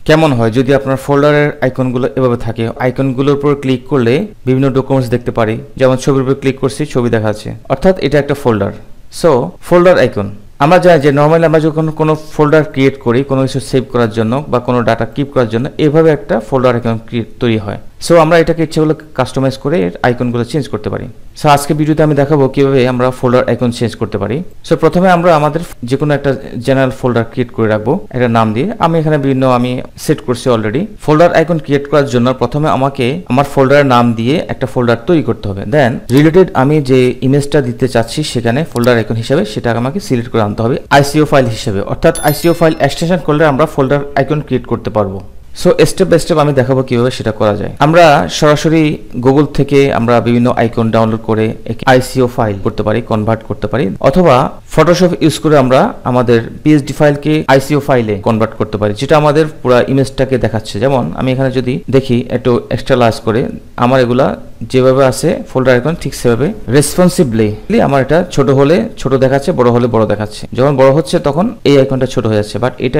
কেমন হয় যদি আপনার ফোল্ডারের আইকনগুলো এভাবে থাকে। আইকনগুলোর উপর ক্লিক করলে বিভিন্ন ডকুমেন্টস দেখতে পারি, যেমন ছবির উপর ক্লিক করছি ছবি দেখাচ্ছে, অর্থাৎ এটা একটা ফোল্ডার। সো ফোল্ডার আইকন আমরা জানি যে নর্মালি আমরা যখন কোনো ফোল্ডার ক্রিয়েট করি কোনো কিছু সেভ করার জন্য বা কোনো ডাটা কিপ করার জন্য এভাবে একটা ফোল্ডার আইকন তৈরি হয়। সো আমরা এটাকে ইচ্ছে হলে কাস্টমাইজ করে এর আইকনগুলো চেঞ্জ করতে পারি। সো আজকে ভিডিওতে আমি দেখাবো কিভাবে আমরা ফোল্ডার আইকন চেঞ্জ করতে পারি। সো প্রথমে আমরা আমাদের যে কোনো একটা জেনারেল ফোল্ডার ক্রিয়েট করে রাখবো একটা নাম দিয়ে। আমি এখানে বিভিন্ন আমি সেট করছি অলরেডি। ফোল্ডার আইকন ক্রিয়েট করার জন্য প্রথমে আমাকে আমার ফোল্ডারের নাম দিয়ে একটা ফোল্ডার তৈরি করতে হবে। দেন রিলেটেড আমি যে ইমেজটা দিতে চাচ্ছি সেখানে ফোল্ডার আইকন হিসেবে সেটা আমাকে সিলেক্ট করে আনতে হবে আইসিও ফাইল হিসেবে, অর্থাৎ আইসিও ফাইল এক্সটেনশন করলে আমরা ফোল্ডার আইকন ক্রিয়েট করতে পারবো। সো স্টেপ বাই স্টেপ আমি দেখাবো কিভাবে সেটা করা যায়। আমরা সরাসরি গুগল থেকে আমরা বিভিন্ন আইকন ডাউনলোড করে আইসিও ফাইল করতে পারি, কনভার্ট করতে পারি, অথবা ফটোশপ ইউজ করে আমরা আমাদের পিএসডি ফাইলকে আইসিও ফাইলে কনভার্ট করতে পারি, যেটা আমাদের পুরো ইমেজটাকে দেখাচ্ছে। যেমন আমি এখানে যদি দেখি একটু এক্সট্রা লার্জ করে আমার এগুলা যেভাবে আছে ফোল্ডার আইকন ঠিক সেভাবে রেসপন্সিভলি আমার এটা ছোট হলে ছোট দেখাচ্ছে, বড় হলে বড় দেখাচ্ছে। যখন বড় হচ্ছে তখন এই আইকনটা ছোট হয়ে যাচ্ছে, বাট এটা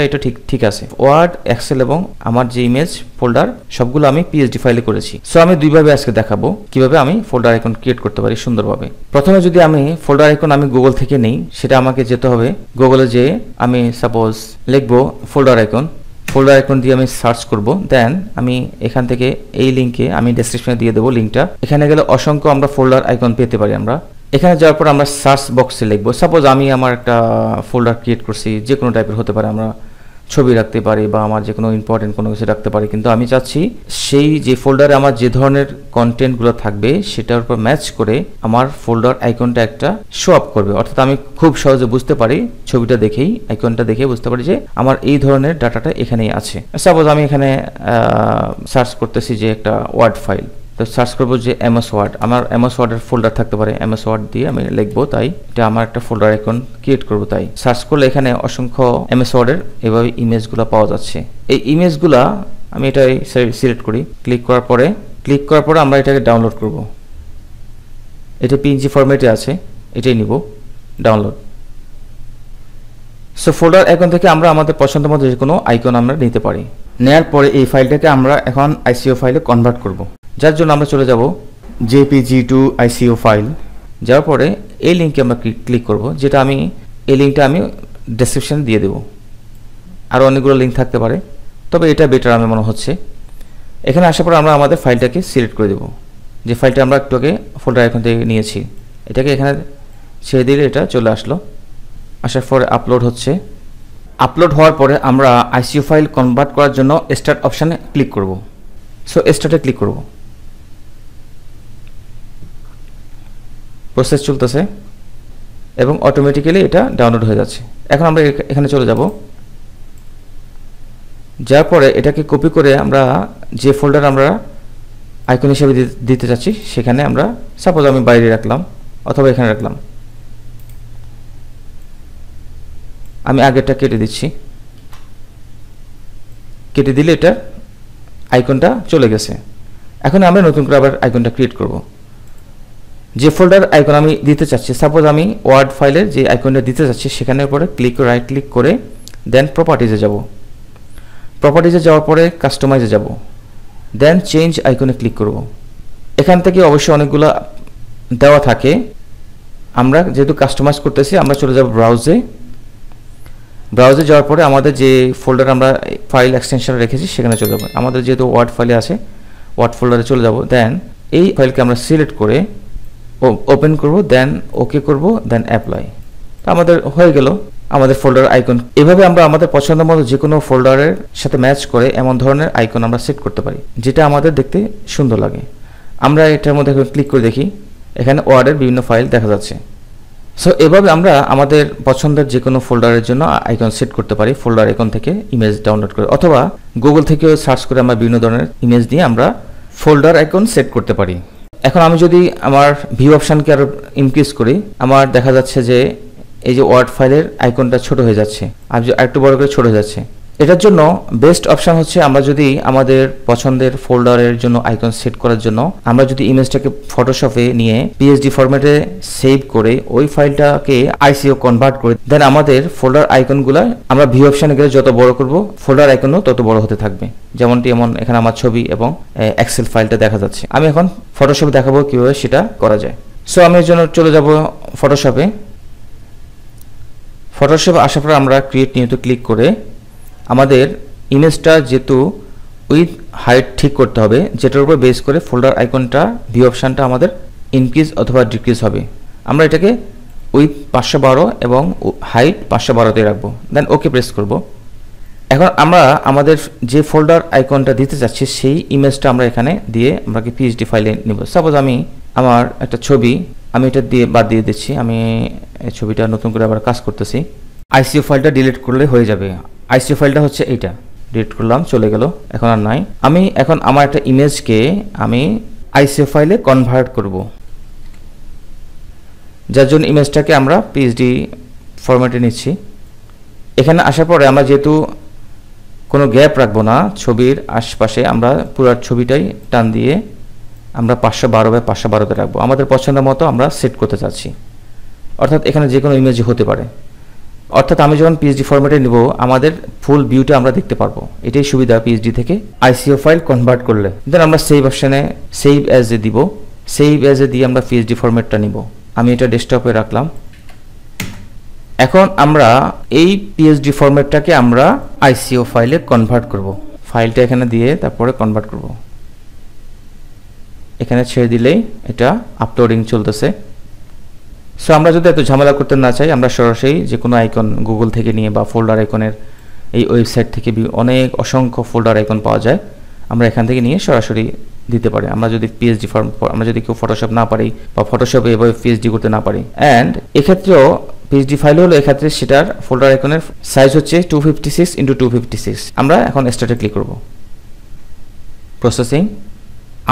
ঠিক আছে। ওয়ার্ড, এক্সেল এবং আমার যে ইমেজ ফোল্ডার সবগুলো আমি পিএসডি ফাইলে করেছি। সো আমি দুইভাবে আজকে দেখাবো কিভাবে আমি ফোল্ডার আইকন ক্রিয়েট করতে পারি সুন্দরভাবে। প্রথমে যদি আমি ফোল্ডার আইকন আমি গুগল থেকে নেই, সেটা আমাকে যেতে হবে গুগলে, যে আমি সাপোজ লিখবো ফোল্ডার আইকন দিয়ে আমি সার্চ করব। দেন আমি এখান থেকে এই লিঙ্কে আমি ডেসক্রিপশনে দিয়ে দেবো লিঙ্কটা। এখানে গেলে অসংখ্য আমরা ফোল্ডার আইকন পেতে পারি। আমরা এখানে যাওয়ার পর আমরা সার্চ বক্সে লিখবো, সাপোজ আমি আমার একটা ফোল্ডার ক্রিয়েট করছি, যে কোনো টাইপের হতে পারে, আমরা ছবি রাখতে পারি বা আমার যে কোনো ইম্পর্টেন্ট কোনো কিছু রাখতে পারি, কিন্তু আমি চাচ্ছি সেই যে ফোল্ডারে আমার যে ধরনের কন্টেন্টগুলো থাকবে সেটার উপর ম্যাচ করে আমার ফোল্ডার আইকনটা একটা শো আপ করবে, অর্থাৎ আমি খুব সহজে বুঝতে পারি ছবিটা দেখেই, আইকনটা দেখে বুঝতে পারি যে আমার এই ধরনের ডাটাটা এখানেই আছে। সাপোজ আমি এখানে সার্চ করতেছি যে একটা ওয়ার্ড ফাইল, তো সার্চ করবো যে এমএস ওয়ার্ড, আমার এমএস ওয়ার্ডের ফোল্ডার থাকতে পারে, এমএস ওয়ার্ড দিয়ে আমি লিখবো, তাই এটা আমার একটা ফোল্ডার আইকন ক্রিয়েট করবো। তাই সার্চ করলে এখানে অসংখ্য এমএস ওয়ার্ডের এভাবে ইমেজগুলো পাওয়া যাচ্ছে। এই ইমেজগুলা আমি এটাই সিলেক্ট করি, ক্লিক করার পরে আমরা এটাকে ডাউনলোড করব। এটা পিএনজি ফরম্যাটে আছে, এটাই নিব ডাউনলোড। সো ফোল্ডার আইকন থেকে আমরা আমাদের পছন্দ মতো যে কোনো আইকন আমরা নিতে পারি। নেওয়ার পরে এই ফাইলটাকে আমরা এখন আইসিও ফাইলে কনভার্ট করব, যার জন্য আমরা চলে যাব জেপিজি টু আইসিও ফাইল। যাওয়ার পরে এই লিঙ্কে আমরা ক্লিক করব, যেটা এই লিঙ্কটা আমি ডেসক্রিপশনে দিয়ে দেব। আরও অনেকগুলো লিঙ্ক থাকতে পারে, তবে এটা বেটার আমি মনে হচ্ছে। এখানে আসার পর আমরা আমাদের ফাইলটাকে সিলেক্ট করে দেব, যে ফাইলটা আমরা একটু আগে ফোল্ডার আইকন থেকে নিয়েছি। এটাকে এখানে ছেড়ে দিলে এটা চলে আসলো। আসার পরে আপলোড হচ্ছে। আপলোড হওয়ার পরে আমরা আইসিও ফাইল কনভার্ট করার জন্য স্টার্ট অপশানে ক্লিক করব। সো স্টার্টে ক্লিক করব। প্রসেস চলতেছে এবং অটোমেটিক্যালি এটা ডাউনলোড হয়ে যাচ্ছে। এখন আমরা এখানে চলে যাব। যার পরে এটাকে কপি করে আমরা যে ফোল্ডার আমরা আইকন হিসেবে দিতে চাচ্ছি সেখানে আমরা সাপোজ আমি বাইরে রাখলাম অথবা এখানে রাখলাম। আমি আগেরটা কেটে দিচ্ছি, কেটে দিলে এটা আইকনটা চলে গেছে। এখন আমরা নতুন করে আবার আইকনটা ক্রিয়েট করব। যে ফোল্ডার আইকন আমি দিতে চাচ্ছি, সাপোজ আমি ওয়ার্ড ফাইলের যে আইকনটা দিতে চাচ্ছি সেখানে পরে রাইট ক্লিক করে দেন প্রপার্টিজে যাব। প্রপার্টিজে যাওয়ার পরে কাস্টমাইজে যাব, দেন চেঞ্জ আইকনে ক্লিক করব। এখান থেকে অবশ্যই অনেকগুলো দেওয়া থাকে। আমরা যেহেতু কাস্টমাইজ করতেছি আমরা চলে যাব ব্রাউজে যাওয়ার পরে আমাদের যে ফোল্ডার আমরা ফাইল এক্সটেনশন রেখেছি সেখানে চলে যাব। আমাদের যেহেতু ওয়ার্ড ফাইলে আছে ওয়ার্ড ফোল্ডারে চলে যাব। দেন এই ফাইলকে আমরা সিলেক্ট করে ওপেন করব, দেন ওকে করব, দেন অ্যাপ্লাই। তো আমাদের হয়ে গেল আমাদের ফোল্ডার আইকন। এভাবে আমরা আমাদের পছন্দ মতো যে কোনো ফোল্ডারের সাথে ম্যাচ করে এমন ধরনের আইকন আমরা সেট করতে পারি, যেটা আমাদের দেখতে সুন্দর লাগে। আমরা এটার মধ্যে ক্লিক করে দেখি, এখানে ওয়ার্ডের বিভিন্ন ফাইল দেখা যাচ্ছে। সো এভাবে আমরা আমাদের পছন্দের যে কোনো ফোল্ডারের জন্য আইকন সেট করতে পারি ফোল্ডার আইকন থেকে ইমেজ ডাউনলোড করে, অথবা গুগল থেকেও সার্চ করে আমরা বিভিন্ন ধরনের ইমেজ দিয়ে আমরা ফোল্ডার আইকন সেট করতে পারি। এখন আমি যদি আমার ভিউ অপশানকে আরও ইনক্রিজ করি, আমার দেখা যাচ্ছে যে এই যে ওয়ার্ড ফাইলের আইকনটা ছোট হয়ে যাচ্ছে, আর একটু বড় করে ছোট হয়ে যাচ্ছে। এটার জন্য বেস্ট অপশন হচ্ছে আমরা যদি আমাদের পছন্দের ফোল্ডারের জন্য আইকন সেট করার জন্য আমরা যদি ইমেজটাকে ফটোশপে নিয়ে পিএসডি ফরম্যাটে সেভ করে ওই ফাইলটাকে আইসিও কনভার্ট করে দেন আমাদের ফোল্ডার আইকনগুলো আমরা ভিউ অপশনে গেলে যত বড় করব ফোল্ডার আইকনও তত বড় হতে থাকবে। যেমনটি এমন এখানে আমার ছবি এবং এক্সেল ফাইলটা দেখা যাচ্ছে। আমি এখন ফটোশপে দেখাবো কিভাবে সেটা করা যায়। সো আমি এর জন্য চলে যাব ফটোশপে। ফটোশপে আসার পর আমরা ক্রিয়েট নিউতে ক্লিক করে আমাদের ইমেজটা যেহেতু উইথ হাইট ঠিক করতে হবে, যেটার উপর বেস করে ফোল্ডার আইকনটা ভিউ অপশানটা আমাদের ইনক্রিজ অথবা ডিক্রিজ হবে। আমরা এটাকে উইথ 512 এবং হাইট 512তে রাখবো, দেন ওকে প্রেস করব। এখন আমরা আমাদের যে ফোল্ডার আইকনটা দিতে চাচ্ছি সেই ইমেজটা আমরা এখানে দিয়ে আমরা কি পিএসডি ফাইলে নিব। সাপোজ আমি আমার একটা ছবি আমি এটা দিয়ে বাদ দিয়ে দিচ্ছি, আমি এই ছবিটা নতুন করে আবার কাজ করতেছি। আইসিও ফাইলটা ডিলিট করলে হয়ে যাবে। আইসিও ফাইলটা হচ্ছে এইটা, ডিলিট করলাম, চলে গেল, এখন আর নাই। আমি এখন আমার একটা ইমেজকে আমি আইসিও ফাইলে কনভার্ট করব, যার জন্য ইমেজটাকে আমরা পিএসডি ফরম্যাটে নিচ্ছি। এখানে আসার পরে আমরা যেহেতু কোনো গ্যাপ রাখবো না ছবির আশপাশে, আমরা পুরো ছবিটাই টান দিয়ে আমরা 512/512তে রাখবো। আমাদের পছন্দের মতো আমরা সেট করতে চাচ্ছি, অর্থাৎ এখানে যে কোনো ইমেজ হতে পারে। অর্থাৎ আমি যখন পিএসডি ফরম্যাটে নিব আমাদের ফুল ভিউটা আমরা দেখতে পারবো। এটাই সুবিধা পিএসডি থেকে আইসিও ফাইল কনভার্ট করলে। দেন আমরা সেভ অপশানে সেভ অ্যাজ এ দিব, সেভ অ্যাজ এ দিয়ে আমরা পিএসডি ফরম্যাটটা নিব। আমি এটা ডেস্কটপে রাখলাম। এখন আমরা এই পিএসডি ফরম্যাটটাকে আমরা আইসিও ফাইলে কনভার্ট করব। ফাইলটা এখানে দিয়ে তারপরে কনভার্ট করব। এখানে ছেড়ে দিলেই এটা আপলোডিং চলতেছে। সো আমরা যদি এত ঝামেলা করতে না চাই আমরা সরাসরি যে কোনো আইকন গুগল থেকে নিয়ে বা ফোল্ডার আইকনের এই ওয়েবসাইট থেকে অসংখ্য ফোল্ডার আইকন পাওয়া যায়, আমরা এখান থেকে নিয়ে সরাসরি দিতে পারি। আমরা যদি পিএসডি আমরা যদি কেউ ফটোশপ না পারি বা ফটোশপে এভাবে পিএসডি করতে না পারি, অ্যান্ড এক্ষেত্রেও পিএসডি ফাইল হলো এক্ষেত্রে সেটার ফোল্ডার আইকনের সাইজ হচ্ছে 256x256। আমরা এখন স্টার্টে ক্লিক করব। প্রসেসিং,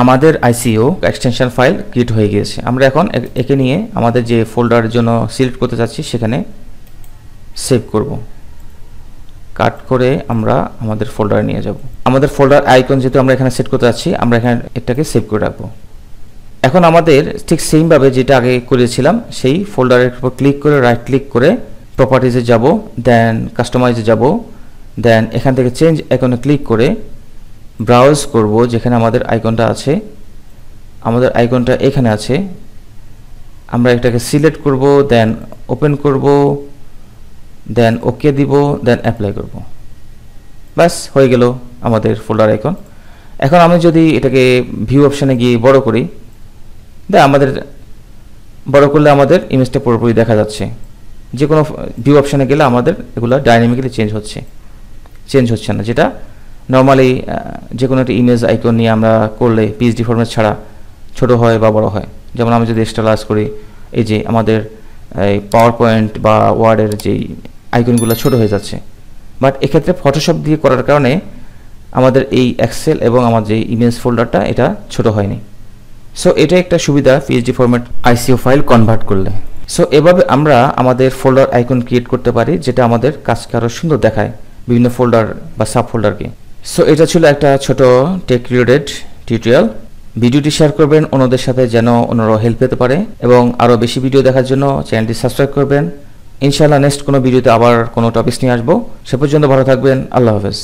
আমাদের আইসিও এক্সটেনশন ফাইল ক্রিয়েট হয়ে গিয়েছে। আমরা এখন একে নিয়ে আমাদের যে ফোল্ডারের জন্য সিলেক্ট করতে চাচ্ছি সেখানে সেভ করব। কাট করে আমরা আমাদের ফোল্ডারে নিয়ে যাব। আমাদের ফোল্ডার আইকন যেহেতু আমরা এখানে সেট করতে যাচ্ছি আমরা এখানে এটাকে সেভ করে রাখবো। এখন আমাদের ঠিক সেমভাবে যেটা আগে করেছিলাম সেই ফোল্ডারের উপর ক্লিক করে রাইট ক্লিক করে প্রপার্টিজে যাব, দেন কাস্টমাইজে যাব, দেন এখান থেকে চেঞ্জ আইকনে ক্লিক করে ব্রাউজ করব যেখানে আমাদের আইকনটা আছে। আমাদের আইকনটা এখানে আছে, আমরা এটাকে সিলেক্ট করব, দেন ওপেন করব, দেন ওকে দিব, দেন অ্যাপ্লাই করব। বাস হয়ে গেল আমাদের ফোল্ডার আইকন। এখন আমি যদি এটাকে ভিউ অপশানে গিয়ে বড় করি, আমাদের বড় করলে আমাদের ইমেজটা পুরোপুরি দেখা যাচ্ছে। যে কোনো ভিউ অপশানে গেলে আমাদের এগুলো ডাইনামিক্যালি চেঞ্জ হচ্ছে না, যেটা নর্মালি যে কোনো একটা ইমেজ আইকন নিয়ে আমরা করলে পিএসডি ফরম্যাট ছাড়া ছোট হয় বা বড় হয়। যেমন আমি যদি স্টাইলাইজ করি, এই যে আমাদের এই পাওয়ার পয়েন্ট বা ওয়ার্ডের যেই আইকনগুলো ছোট হয়ে যাচ্ছে, বাট এক্ষেত্রে ফটোশপ দিয়ে করার কারণে আমাদের এই এক্সেল এবং আমাদের যে ইমেজ ফোল্ডারটা এটা ছোট হয়নি। সো এটা একটা সুবিধা পিএসডি ফরম্যাট আইসিও ফাইল কনভার্ট করলে। সো এভাবে আমরা আমাদের ফোল্ডার আইকন ক্রিয়েট করতে পারি যেটা আমাদের কাজকে আরও সুন্দর দেখায় বিভিন্ন ফোল্ডার বা সাব ফোল্ডারকে। সো এটা ছিল একটা ছোট টেক রিলেটেড টিউটোরিয়াল। ভিডিওটি শেয়ার করবেন অন্যদের সাথে যেন অন্যরাও হেল্প পেতে পারে, এবং আরও বেশি ভিডিও দেখার জন্য চ্যানেলটি সাবস্ক্রাইব করবেন। ইনশাআল্লাহ নেক্সট কোনো ভিডিওতে আবার কোনো টপিক নিয়ে আসবো। সে পর্যন্ত ভালো থাকবেন। আল্লাহ হাফেজ।